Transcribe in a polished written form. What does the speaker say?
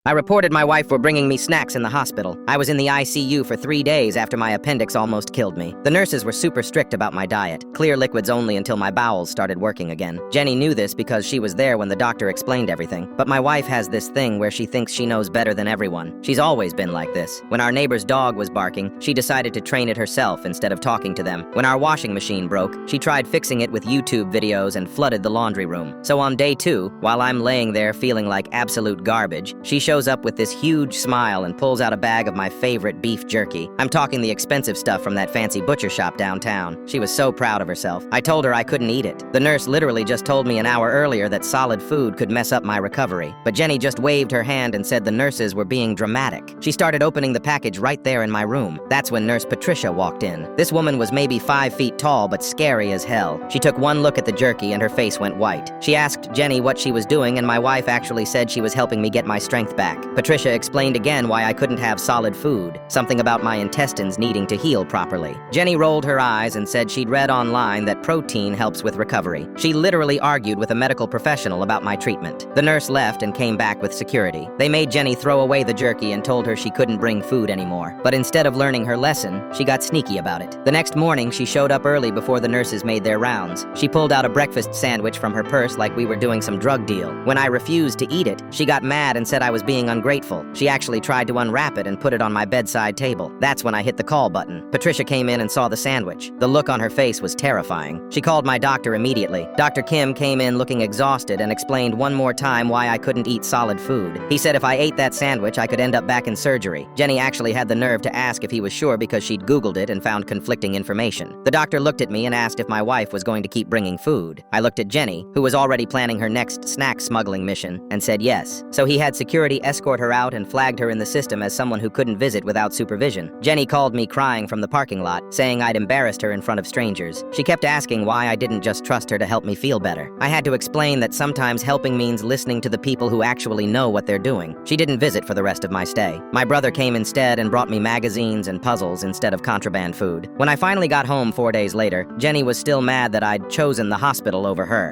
I reported my wife for bringing me snacks in the hospital. I was in the ICU for 3 days after my appendix almost killed me. The nurses were super strict about my diet. Clear liquids only until my bowels started working again. Jenny knew this because she was there when the doctor explained everything. But my wife has this thing where she thinks she knows better than everyone. She's always been like this. When our neighbor's dog was barking, she decided to train it herself instead of talking to them. When our washing machine broke, she tried fixing it with YouTube videos and flooded the laundry room. So on day 2, while I'm laying there feeling like absolute garbage, she shows up with this huge smile and pulls out a bag of my favorite beef jerky. I'm talking the expensive stuff from that fancy butcher shop downtown. She was so proud of herself. I told her I couldn't eat it. The nurse literally just told me an hour earlier that solid food could mess up my recovery. But Jenny just waved her hand and said the nurses were being dramatic. She started opening the package right there in my room. That's when Nurse Patricia walked in. This woman was maybe 5 feet tall, but scary as hell. She took one look at the jerky and her face went white. She asked Jenny what she was doing, and my wife actually said she was helping me get my strength back. Patricia explained again why I couldn't have solid food, something about my intestines needing to heal properly. Jenny rolled her eyes and said she'd read online that protein helps with recovery. She literally argued with a medical professional about my treatment. The nurse left and came back with security. They made Jenny throw away the jerky and told her she couldn't bring food anymore. But instead of learning her lesson, she got sneaky about it. The next morning, she showed up early before the nurses made their rounds. She pulled out a breakfast sandwich from her purse like we were doing some drug deal. When I refused to eat it, she got mad and said I was being ungrateful. She actually tried to unwrap it and put it on my bedside table. That's when I hit the call button. Patricia came in and saw the sandwich. The look on her face was terrifying. She called my doctor immediately. Dr. Kim came in looking exhausted and explained one more time why I couldn't eat solid food. He said if I ate that sandwich, I could end up back in surgery. Jenny actually had the nerve to ask if he was sure because she'd Googled it and found conflicting information. The doctor looked at me and asked if my wife was going to keep bringing food. I looked at Jenny, who was already planning her next snack smuggling mission, and said yes. So he had security escort her out and flagged her in the system as someone who couldn't visit without supervision. Jenny called me crying from the parking lot, saying I'd embarrassed her in front of strangers. She kept asking why I didn't just trust her to help me feel better. I had to explain that sometimes helping means listening to the people who actually know what they're doing. She didn't visit for the rest of my stay. My brother came instead and brought me magazines and puzzles instead of contraband food. When I finally got home 4 days later, Jenny was still mad that I'd chosen the hospital over her.